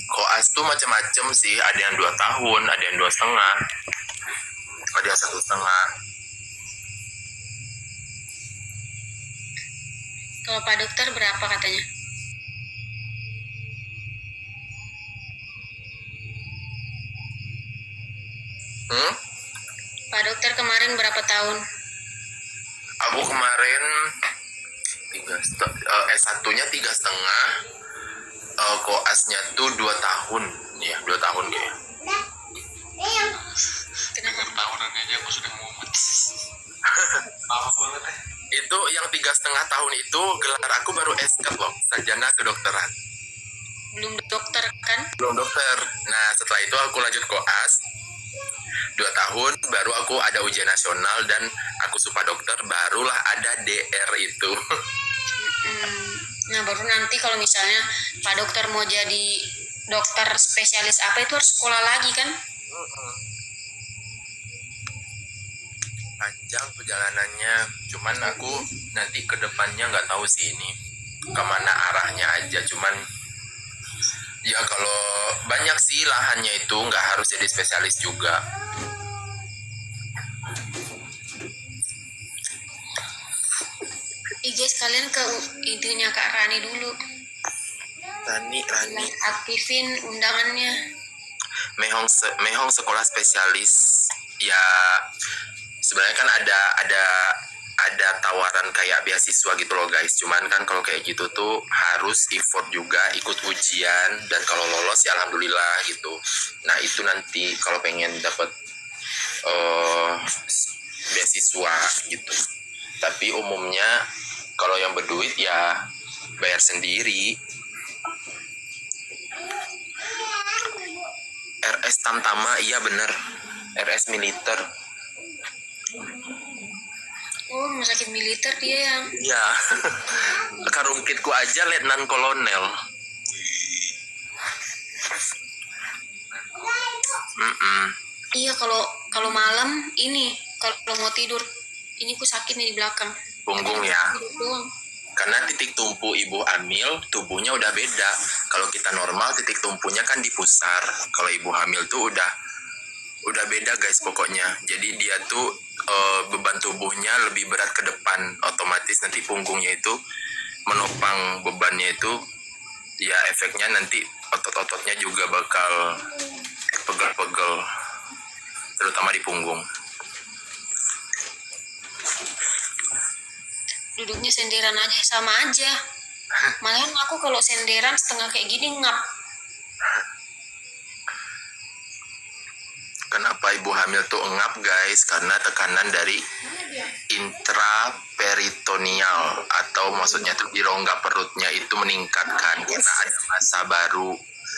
Koas tuh macam-macam sih, ada yang 2 tahun, ada yang 2,5, ada yang 1,5. Kalau Pak Dokter berapa katanya? Pak Dokter kemarin berapa tahun? Aku kemarin S1-nya 3,5, koasnya tuh 2 tahun, ya 2 tahun kayaknya. Kenapa? Tahunan aja aku sudah mumet. Lama banget ya. Itu yang 3,5 tahun itu gelar aku baru S1 loh, sarjana kedokteran. Belum dokter kan? Belum dokter. Nah setelah itu aku lanjut koas 2 tahun, baru aku ada ujian nasional dan aku supa dokter, barulah ada DR itu. Nah baru nanti kalau misalnya Pak Dokter mau jadi dokter spesialis apa itu harus sekolah lagi kan? Panjang perjalanannya, cuman aku nanti ke depannya nggak tahu sih ini kemana arahnya aja. Cuman ya kalau banyak sih lahannya itu, nggak harus jadi spesialis juga. Guys, kalian ke itunya Kak Rani dulu. Rani Aktifin undangannya. Mehong sekolah spesialis. Ya sebenarnya kan ada tawaran kayak beasiswa gitu loh guys. Cuman kan kalau kayak gitu tuh harus effort juga, ikut ujian, dan kalau lolos ya alhamdulillah gitu. Nah itu nanti kalau pengen dapat beasiswa gitu. Tapi umumnya kalau yang berduit ya bayar sendiri. RS Tamtama, iya bener, RS militer. Oh, rumah sakit militer dia yang. Iya. Karungkitku aja letnan kolonel. Iya, kalau malam ini kalau mau tidur ini ku sakit nih di belakang. Punggung ya. Tidur doang. Karena titik tumpu ibu hamil tubuhnya udah beda. Kalau kita normal titik tumpunya kan di pusar. Kalau ibu hamil tuh udah beda guys pokoknya. Jadi dia tuh beban tubuhnya lebih berat ke depan. Otomatis nanti punggungnya itu menopang bebannya itu. Ya efeknya nanti otot-ototnya juga bakal pegel-pegel. Terutama di punggung. Duduknya senderan aja, sama aja. Malahan aku kalau senderan setengah kayak gini ngap. Kenapa ibu hamil tuh engap guys? Karena tekanan dari intraperitoneal, atau maksudnya tuh di rongga perutnya itu meningkat kan, karena ada massa baru.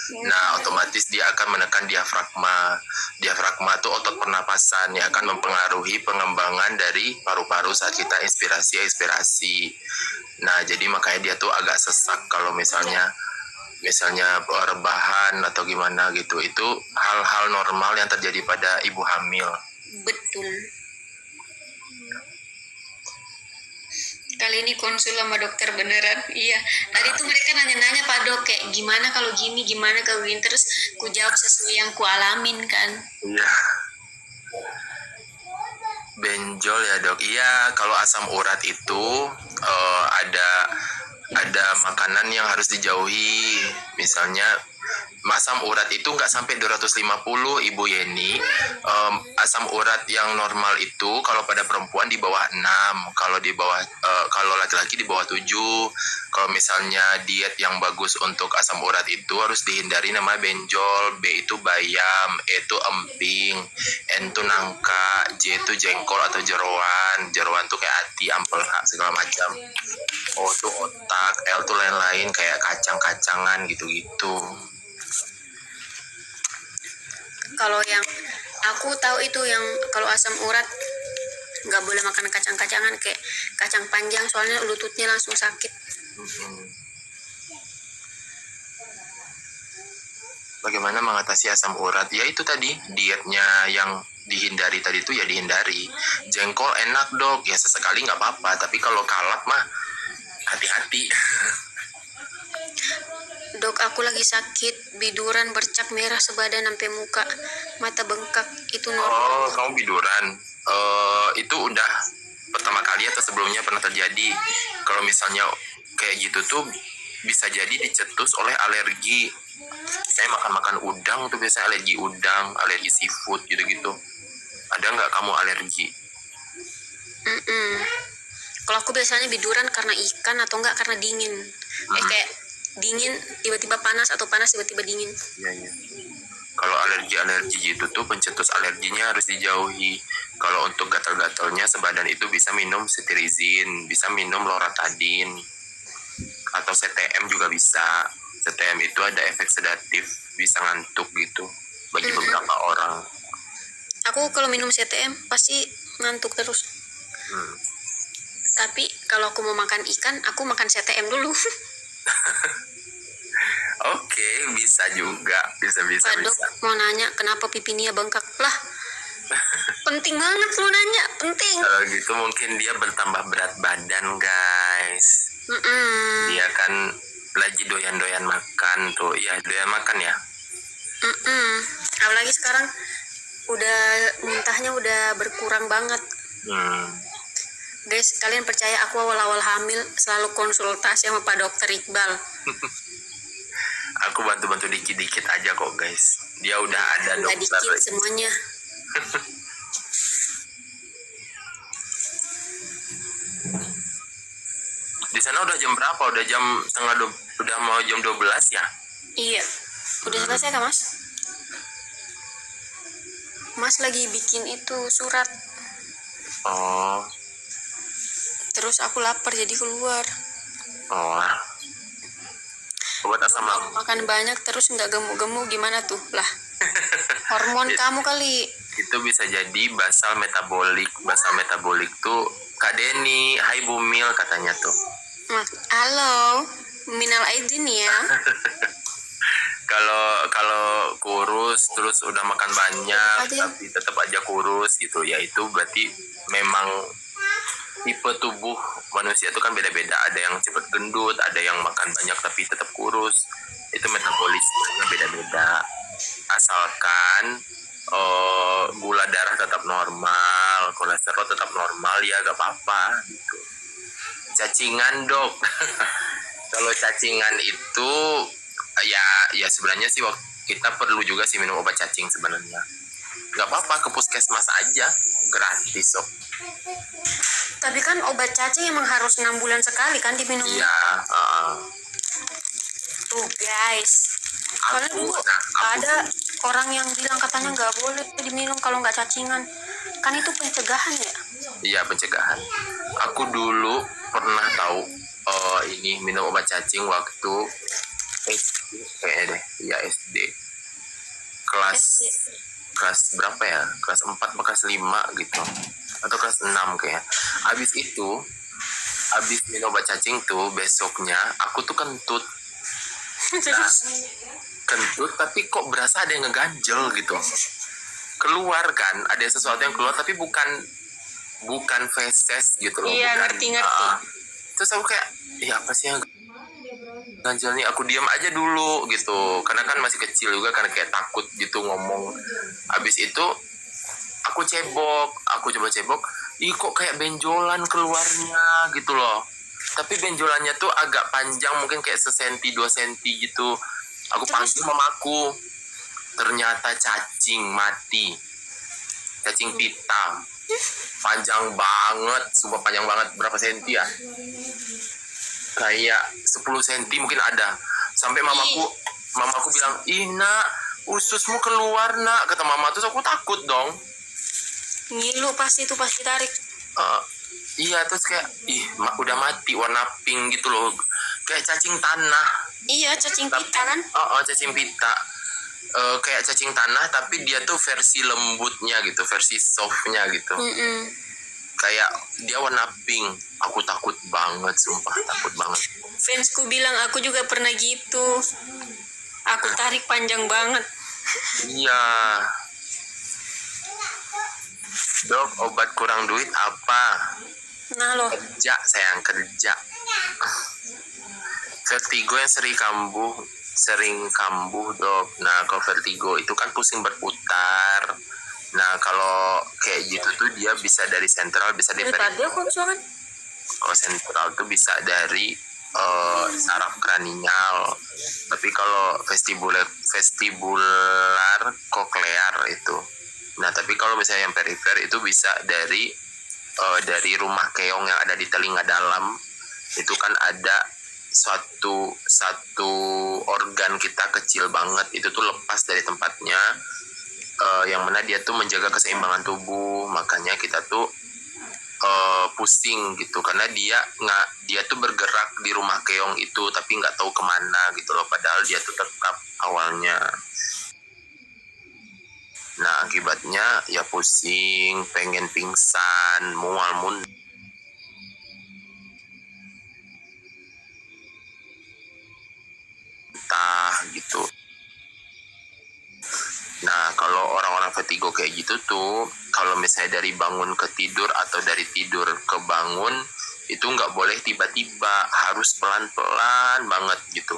Nah otomatis dia akan menekan diafragma. Diafragma tuh otot pernapasan yang akan mempengaruhi pengembangan dari paru-paru saat kita inspirasi. Nah jadi makanya dia tuh agak sesak kalau misalnya rebahan atau gimana gitu. Itu hal-hal normal yang terjadi pada ibu hamil. Betul. Kali ini konsul sama dokter beneran. Iya. Tadi tuh mereka nanya-nanya Pak Dok kayak gimana kalau gini, gimana kalau gini, terus ku jawab sesuai yang ku alamin kan. Iya. Benjol ya dok. Iya, kalau asam urat itu ada makanan yang harus dijauhi. Misalnya asam urat itu nggak sampai 250 Ibu Yeni. Asam urat yang normal itu kalau pada perempuan di bawah 6, kalau laki-laki di bawah 7. Kalau misalnya diet yang bagus untuk asam urat itu harus dihindari namanya benjol, B itu bayam, E itu emping, N itu nangka, J itu jengkol atau jeroan. Jeroan tuh kayak hati, ampela, segala macam. O tuh otak, L tuh lain-lain kayak kacang-kacangan gitu-gitu. Kalau yang aku tahu itu yang kalau asam urat nggak boleh makan kacang-kacangan kayak kacang panjang, soalnya lututnya langsung sakit. Bagaimana mengatasi asam urat? Ya itu tadi, dietnya yang dihindari tadi itu ya dihindari. Jengkol enak dok, ya sesekali nggak apa-apa. Tapi kalau kalap mah hati-hati. aku lagi sakit, biduran bercak merah sebadan sampai muka, mata bengkak, itu normal. Oh, kamu biduran. Itu udah pertama kali atau sebelumnya pernah terjadi? Kalau misalnya kayak gitu tuh bisa jadi dicetus oleh alergi. Saya makan udang tuh biasanya alergi udang, alergi seafood gitu-gitu. Ada nggak kamu alergi? Mm-mm. Kalau aku biasanya biduran karena ikan atau enggak karena dingin. Kayak dingin tiba-tiba panas atau panas tiba-tiba dingin. Iya, iya. Kalau alergi gitu tuh pencetus alerginya harus dijauhi. Kalau untuk gatal-gatalnya sebadan itu bisa minum cetirizine, bisa minum loratadine, atau CTM juga bisa. CTM itu ada efek sedatif, bisa ngantuk gitu bagi beberapa orang. Aku kalau minum CTM pasti ngantuk terus. Tapi kalau aku mau makan ikan, aku makan CTM dulu. Oke, bisa juga, bisa. Pak dok mau nanya kenapa pipi Nia bengkak lah. Penting banget lu nanya, penting. Kalau gitu mungkin dia bertambah berat badan, guys. Dia kan lagi doyan-doyan makan tuh. Iya, doyan makan ya. Apalagi sekarang udah muntahnya udah berkurang banget. Guys, kalian percaya aku awal-awal hamil selalu konsultasi sama Pak Dokter Iqbal. Aku bantu-bantu dikit-dikit aja kok, guys. Dia udah ada Nggak dokter. dikit semuanya. Di sana udah jam berapa? Udah jam udah mau jam 12 ya? Iya. Udah selesai kah, Mas? Mas lagi bikin itu surat. Oh. Terus aku lapar jadi keluar. Oh. Obat asam lambung. Makan banyak terus nggak gemuk-gemuk gimana tuh? Lah. Hormon kamu kali. Itu bisa jadi basal metabolik. Basal metabolik tuh Kak Deni, hai Bumil katanya tuh. Halo, minal aidin ya. Kalau kurus terus udah makan banyak tapi tetap aja kurus gitu ya, itu berarti memang tipe tubuh manusia itu kan beda-beda. Ada yang cepet gendut, ada yang makan banyak tapi tetap kurus. Itu metabolismenya beda-beda. Asalkan gula darah tetap normal, kolesterol tetap normal, ya gak apa-apa gitu. Cacingan dok. Kalau cacingan itu ya sebenarnya sih kita perlu juga sih minum obat cacing sebenarnya. Gak apa-apa, ke puskesmas aja, gratis kok. Tapi kan obat cacing emang harus 6 bulan sekali kan diminum. Iya. Tuh guys, soalnya dulu ada orang yang bilang katanya nggak boleh diminum kalau nggak cacingan. Kan itu pencegahan ya? Iya, pencegahan. Aku dulu pernah tahu ini minum obat cacing waktu SD kayaknya deh. Iya, SD. Kelas berapa ya? Kelas 4 atau kelas 5 gitu. Atau kelas 6 kayaknya. Habis minum obat cacing tuh besoknya aku tuh kentut. Nah, kentut tapi kok berasa ada yang ngeganjel gitu. Keluar kan, ada sesuatu yang keluar tapi bukan feses gitu loh. Iya, ngerti. Terus aku kayak, apa sih yang ganjel nih? Aku diam aja dulu gitu, karena kan masih kecil juga, karena kayak takut gitu ngomong. Habis itu aku coba cebok, kok kayak benjolan keluarnya gitu loh. Tapi benjolannya tuh agak panjang, mungkin kayak 1 cm 2 cm gitu. Aku panggil mamaku, ternyata cacing mati, cacing pita, panjang banget, sumpah panjang banget. Berapa senti ya? Kayak 10 cm mungkin ada. Sampai mamaku bilang, nak, ususmu keluar nak, kata mama. Terus aku takut dong. Ngilu pasti tarik. Iya, terus kayak udah mati, warna pink gitu loh, kayak cacing tanah. Iya, cacing pita kan? Cacing pita. Kayak cacing tanah tapi dia tuh versi lembutnya gitu, versi softnya gitu. Kayak dia warna pink. Aku takut banget, sumpah takut banget. Fansku bilang aku juga pernah gitu. Aku tarik panjang banget. Iya. Dok, obat kurang duit apa? Nah loh. Kerja, sayang, kerja. Vertigo yang sering kambuh sering kambuh dok. Nah kalau vertigo itu kan pusing berputar. Nah kalau kayak gitu tuh dia bisa dari sentral, bisa dari Tadi aku misalkan. kalau sentral tuh bisa dari saraf kranial. Tapi kalau vestibular koklear itu. Nah tapi kalau misalnya yang perifer itu bisa dari rumah keong yang ada di telinga dalam. Itu kan ada satu organ kita kecil banget, itu tuh lepas dari tempatnya, yang mana dia tuh menjaga keseimbangan tubuh. Makanya kita tuh pusing gitu karena dia tuh bergerak di rumah keong itu tapi nggak tahu kemana gitu loh, padahal dia tuh tetap awalnya. Nah akibatnya ya pusing, pengen pingsan, mual muntah gitu. Nah kalau orang-orang vertigo kayak gitu tuh, kalau misalnya dari bangun ke tidur atau dari tidur ke bangun, itu nggak boleh tiba-tiba, harus pelan-pelan banget gitu.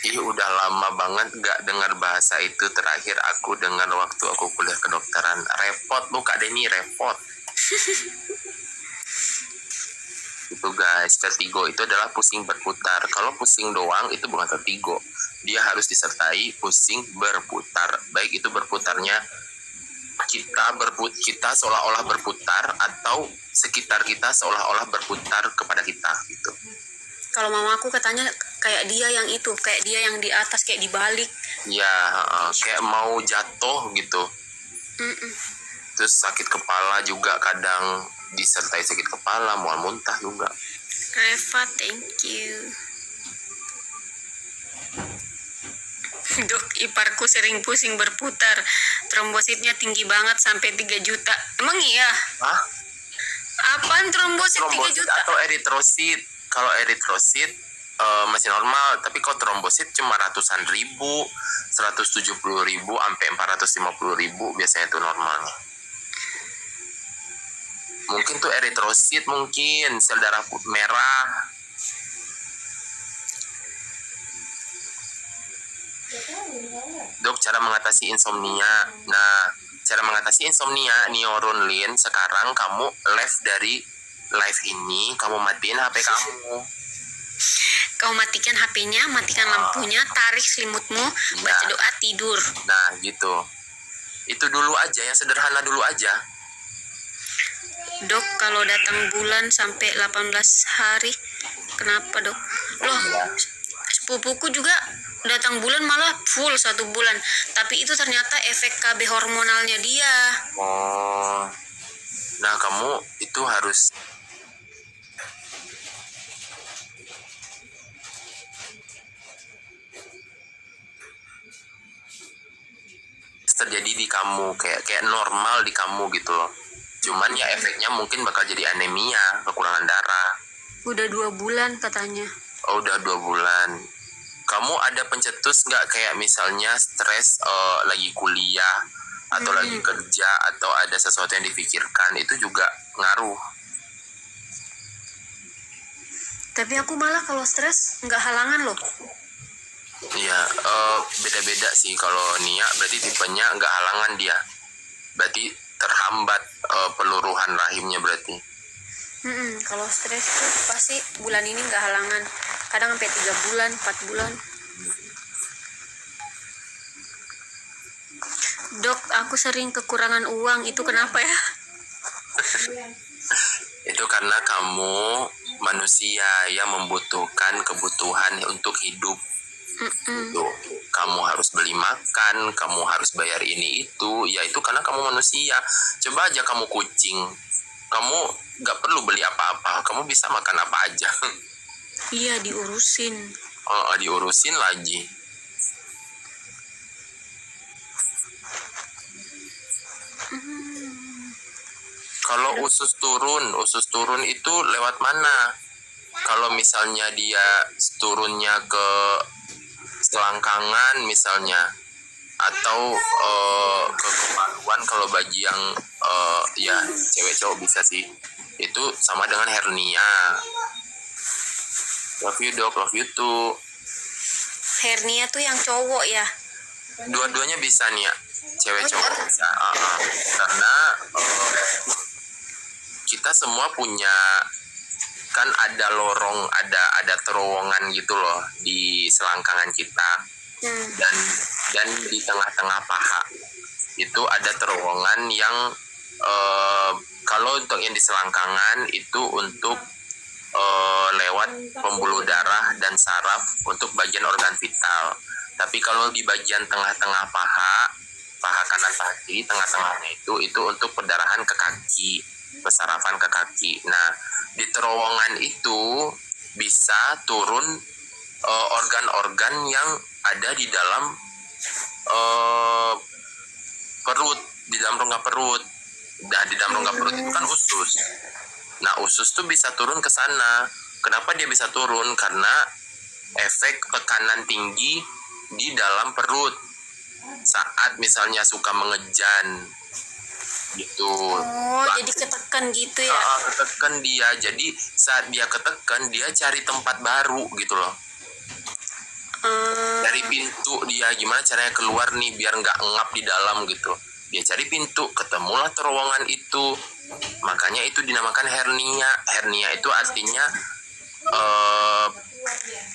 Udah lama banget nggak dengar bahasa itu. Terakhir aku dengar waktu aku kuliah kedokteran. Repot lu Kak Denny, repot. Itu guys, vertigo itu adalah pusing berputar. Kalau pusing doang itu bukan vertigo. Dia harus disertai pusing berputar. Baik itu berputarnya kita seolah-olah berputar atau sekitar kita seolah-olah berputar kepada kita gitu. Kalau mamaku katanya kayak dia yang itu, kayak dia yang di atas, kayak dibalik. Ya, kayak mau jatuh gitu. Terus sakit kepala juga kadang, disertai sakit kepala, mual muntah juga. Reva, thank you. Dok, iparku sering pusing berputar. Trombositnya tinggi banget sampai 3 juta. Emang iya? Hah? Apaan trombosit 3 Trombosit juta? atau eritrosit? Kalau eritrosit masih normal, tapi kalau trombosit cuma ratusan ribu, 170.000 sampai 450.000 biasanya itu normalnya. Mungkin tuh eritrosit, mungkin sel darah merah. Dok, cara mengatasi insomnia. Nah, cara mengatasi insomnia, Neuronlin, sekarang kamu dari live ini, kamu matiin HP kamu. Kau matikan HP-nya, matikan lampunya, tarik selimutmu, baca doa, tidur. Nah, gitu. Itu dulu aja, yang sederhana dulu aja. Dok, kalau datang bulan sampai 18 hari, kenapa dok? Loh, sepupuku juga datang bulan malah full 1 bulan. Tapi itu ternyata efek KB hormonalnya dia. Oh, nah kamu itu harus terjadi di kamu, kayak normal di kamu gitu loh. Cuman ya efeknya mungkin bakal jadi anemia, kekurangan darah. Udah 2 bulan katanya. Oh, udah 2 bulan. Kamu ada pencetus nggak, kayak misalnya stres lagi kuliah atau lagi kerja atau ada sesuatu yang dipikirkan, itu juga ngaruh. Tapi aku malah kalau stres nggak halangan loh. Iya, beda-beda sih. Kalau Nia berarti tipenya nggak halangan dia. Berarti terhambat peluruhan rahimnya berarti. Kalau stres tuh pasti bulan ini nggak halangan. Kadang sampai 3 bulan, 4 bulan. Dok, aku sering kekurangan uang. Itu kenapa ya? Itu karena kamu manusia yang membutuhkan kebutuhan untuk hidup. Tuh, kamu harus beli makan, kamu harus bayar ini itu, ya itu karena kamu manusia. Coba aja kamu kucing, kamu nggak perlu beli apa-apa, kamu bisa makan apa aja. Iya, diurusin. Diurusin lagi. Kalau usus turun itu lewat mana? Kalau misalnya dia turunnya ke selangkangan misalnya, atau ke kemaluan, kalau bagi yang ya cewek cowok bisa sih, itu sama dengan hernia. Love you dok, love you too. Hernia tuh yang cowok ya? Dua-duanya bisa nih ya, cewek Oh, cowok iya. bisa. Karena kita semua punya, kan ada lorong, ada terowongan gitu loh di selangkangan kita, dan di tengah-tengah paha itu ada terowongan yang kalau untuk yang di selangkangan itu untuk lewat pembuluh darah dan saraf untuk bagian organ vital. Tapi kalau di bagian tengah-tengah paha kanan paha kiri, tengah-tengahnya itu untuk perdarahan ke kaki, pesarafan ke kaki. Nah, di terowongan itu bisa turun organ-organ yang ada di dalam perut, di dalam rongga perut. Nah, di dalam rongga perut itu kan usus. Nah, usus tuh bisa turun ke sana. Kenapa dia bisa turun? Karena efek tekanan tinggi di dalam perut saat misalnya suka mengejan gitu. Oh, jadi ketekan gitu ya? Ketekan dia. Jadi saat dia ketekan, dia cari tempat baru gitu loh. Cari pintu dia, gimana caranya keluar nih biar nggak ngap di dalam gitu. Dia cari pintu, ketemulah terowongan itu. Makanya itu dinamakan hernia. Hernia itu artinya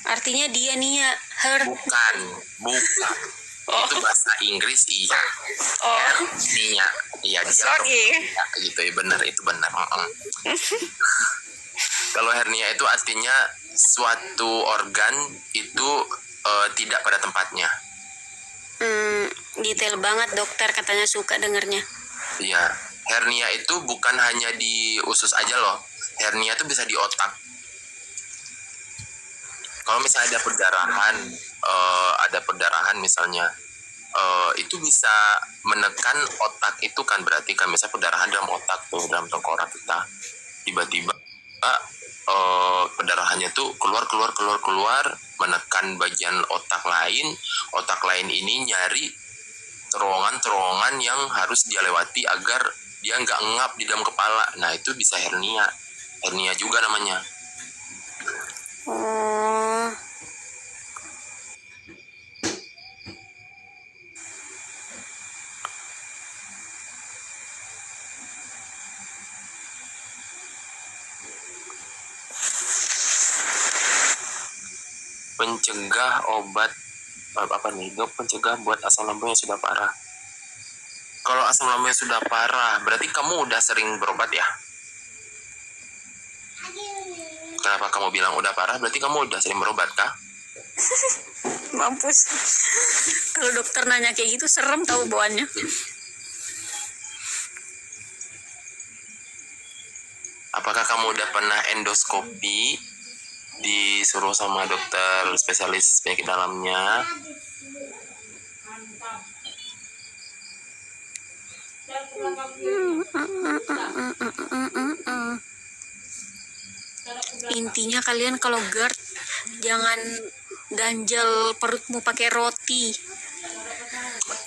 Artinya dia nih ya, bukan. Itu bahasa Inggris, iya. Hernia, iya dia. Sorry. Ya, gitu ya, benar itu benar. Kalau hernia itu artinya suatu organ itu tidak pada tempatnya. Detail banget dokter, katanya suka dengernya. Iya, hernia itu bukan hanya di usus aja loh. Hernia itu bisa di otak. Kalau misalnya ada perdarahan misalnya, itu bisa menekan otak itu kan, berarti kan misalnya perdarahan dalam otak tuh, dalam tengkorak kita, tiba-tiba perdarahannya tuh keluar, menekan bagian otak lain ini nyari terowongan yang harus dia lewati agar dia nggak ngap di dalam kepala. Nah, itu bisa hernia juga namanya. Oh, Pencegah obat apa nih dok, pencegah buat asam lambung yang sudah parah. Kalau asam lambung yang sudah parah berarti kamu udah sering berobat ya. Kenapa kamu bilang udah parah? Berarti kamu udah sering berobat kah? mampus. Kalau dokter nanya kayak gitu serem tahu bawaannya. Apakah kamu udah pernah endoskopi disuruh sama dokter spesialis penyakit dalamnya? Intinya kalian kalau GERD jangan ganjel perutmu pakai roti.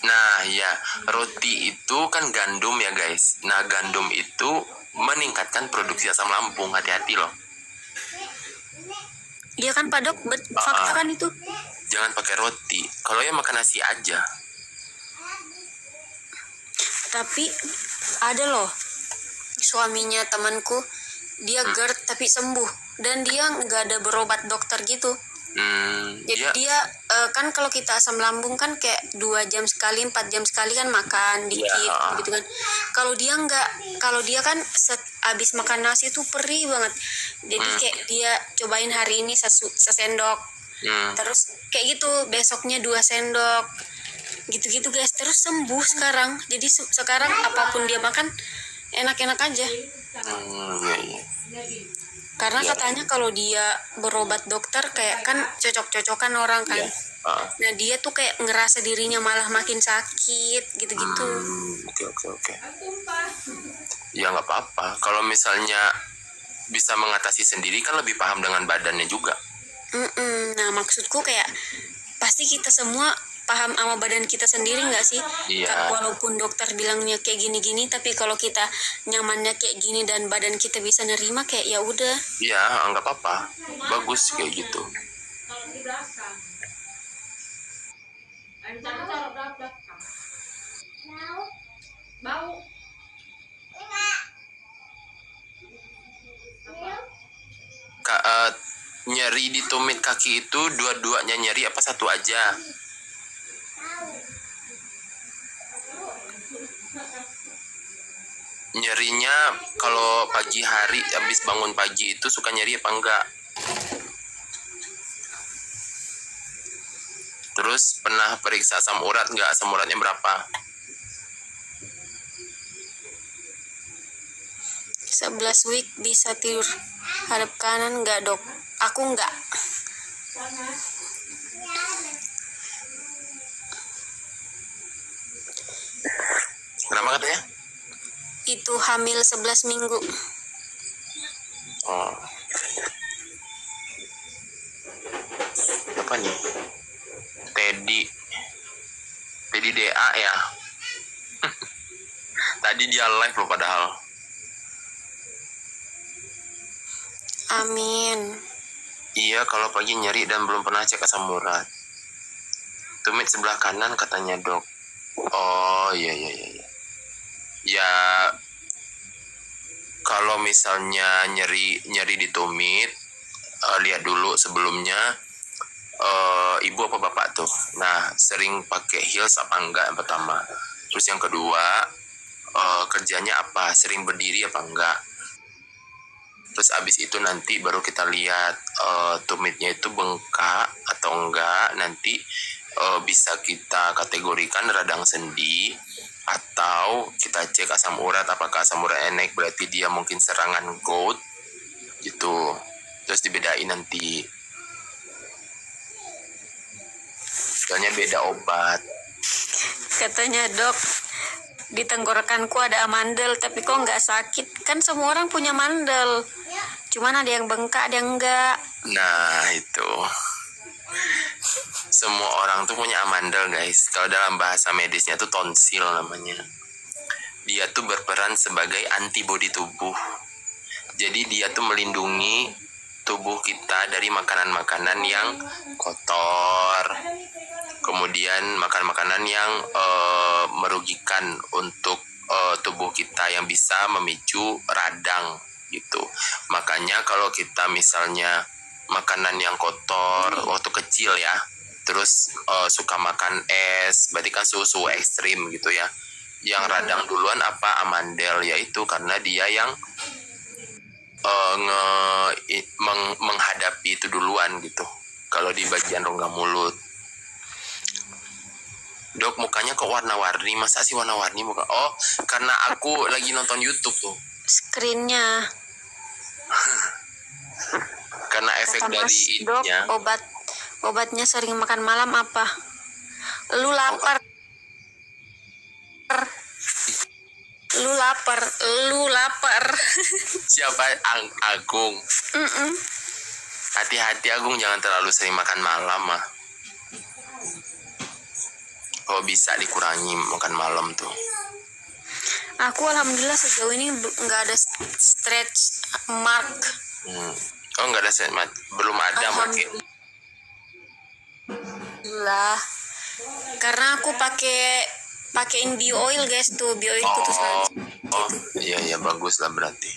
Nah ya, roti itu kan gandum ya guys. Nah, gandum itu meningkatkan produksi asam lambung, hati-hati loh. Iya kan Pak Dok, fakta kan itu. Jangan pakai roti. Kalau ya makan nasi aja. Tapi ada loh suaminya temanku, dia GERD tapi sembuh dan dia nggak ada berobat dokter gitu. Jadi dia kan kalau kita asam lambung kan kayak 2 jam sekali, 4 jam sekali kan makan dikit gitu kan. Kalau dia nggak, kalau dia kan abis makan nasi tuh perih banget. Jadi kayak dia cobain hari ini sesendok, terus kayak gitu besoknya 2 sendok, gitu-gitu guys, terus sembuh sekarang. Jadi sekarang apapun dia makan enak-enak aja. Karena katanya kalau dia berobat dokter kayak kan cocok-cocokan orang kan. Nah dia tuh kayak ngerasa dirinya malah makin sakit gitu-gitu. Oke. Ya nggak apa-apa. Kalau misalnya bisa mengatasi sendiri kan lebih paham dengan badannya juga. Nah maksudku kayak pasti kita semua paham sama badan kita sendiri nggak sih? Iya. Walaupun dokter bilangnya kayak gini-gini, tapi kalau kita nyamannya kayak gini dan badan kita bisa nerima, kayak ya udah. Iya, nggak apa-apa. Bagus kayak gitu. Nyeri di tumit kaki itu dua-duanya nyeri apa satu aja? Nyerinya kalau pagi hari habis bangun pagi itu suka nyeri apa enggak? Terus pernah periksa asam urat enggak? Asam uratnya berapa? 11 week bisa tidur hadap kanan nggak dok? Aku nggak. Kenapa katanya? Itu hamil 11 minggu. Oh. Apa nih? Teddy DA ya? Tadi dia live loh padahal. Amin. Iya, kalau pagi nyeri dan belum pernah cek asam urat. Tumit sebelah kanan katanya dok. Oh iya. Ya kalau misalnya nyeri di tumit, lihat dulu sebelumnya ibu apa bapak tuh. Nah, sering pakai heels apa enggak yang pertama. Terus yang kedua, kerjanya apa? Sering berdiri apa enggak? Terus abis itu nanti baru kita lihat tumitnya itu bengkak atau enggak. Nanti bisa kita kategorikan radang sendi, atau kita cek asam urat. Apakah asam uratnya naik, berarti dia mungkin serangan gout gitu. Terus dibedain nanti. Soalnya beda obat. Katanya dok, di tenggorokanku ada amandel, tapi kok nggak sakit? Kan semua orang punya mandel, cuman ada yang bengkak, ada yang enggak. Nah itu, semua orang tuh punya amandel guys. Kalau dalam bahasa medisnya tuh tonsil namanya. Dia tuh berperan sebagai antibodi tubuh. Jadi dia tuh melindungi tubuh kita dari makanan-makanan yang kotor, kemudian makan-makanan yang merugikan untuk tubuh kita, yang bisa memicu radang gitu. Makanya kalau kita misalnya makanan yang kotor waktu kecil ya, terus suka makan es, berarti kan susu ekstrim gitu ya. Yang radang duluan apa? Amandel, yaitu karena dia yang menghadapi itu duluan gitu. Kalau di bagian rongga mulut. Dok, mukanya kok warna-warni? Masa sih warna-warni muka? Oh, karena aku lagi nonton YouTube tuh. Screennya. Karena efek Kata dari Mas, dok, ininya. obatnya sering makan malam apa? Lu lapar. Lu lapar. Siapa? Agung. Hati-hati Agung, jangan terlalu sering makan malam mah. Kalau bisa dikurangi makan malam tuh. Aku alhamdulillah sejauh ini nggak ada stretch mark. Oh, nggak ada semat, belum ada mungkin. Alhamdulillah. Karena aku pakein bio oil guys tuh, bio oil putus lagi. Oh, iya bagus lah berarti.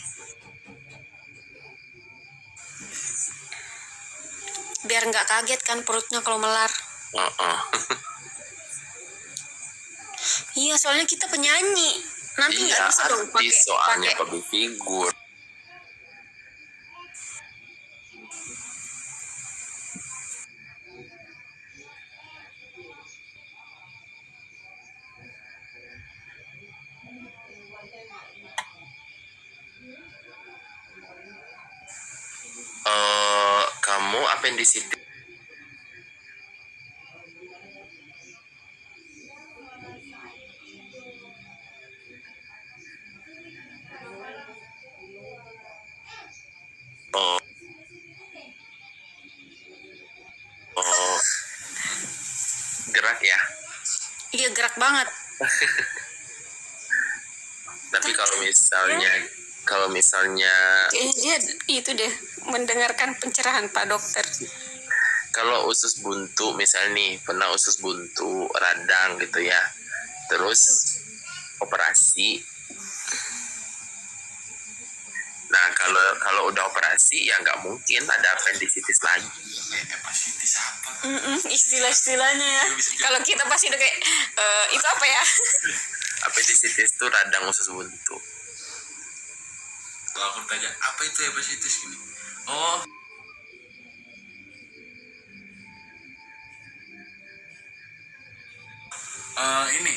Biar nggak kaget kan perutnya kalau melar. Iya, soalnya kita penyanyi. Nanti nggak Iya, bisa dong artis soalnya pakai. public figure. Kamu apendisitis. gerak ya. Iya gerak banget. Tapi kalau misalnya Kayaknya dia itu deh mendengarkan pencerahan Pak Dokter. kalau usus buntu misalnya nih, pernah usus buntu, radang gitu ya, terus operasi. Nah kalau udah operasi ya nggak mungkin ada appendicitis lagi. Hepatitis apa? Istilah-istilahnya ya. Kalau kita pasti udah kayak itu apa ya? Appendicitis itu radang usus buntu. Kalau aku tanya apa itu hepatitis gini, oh ini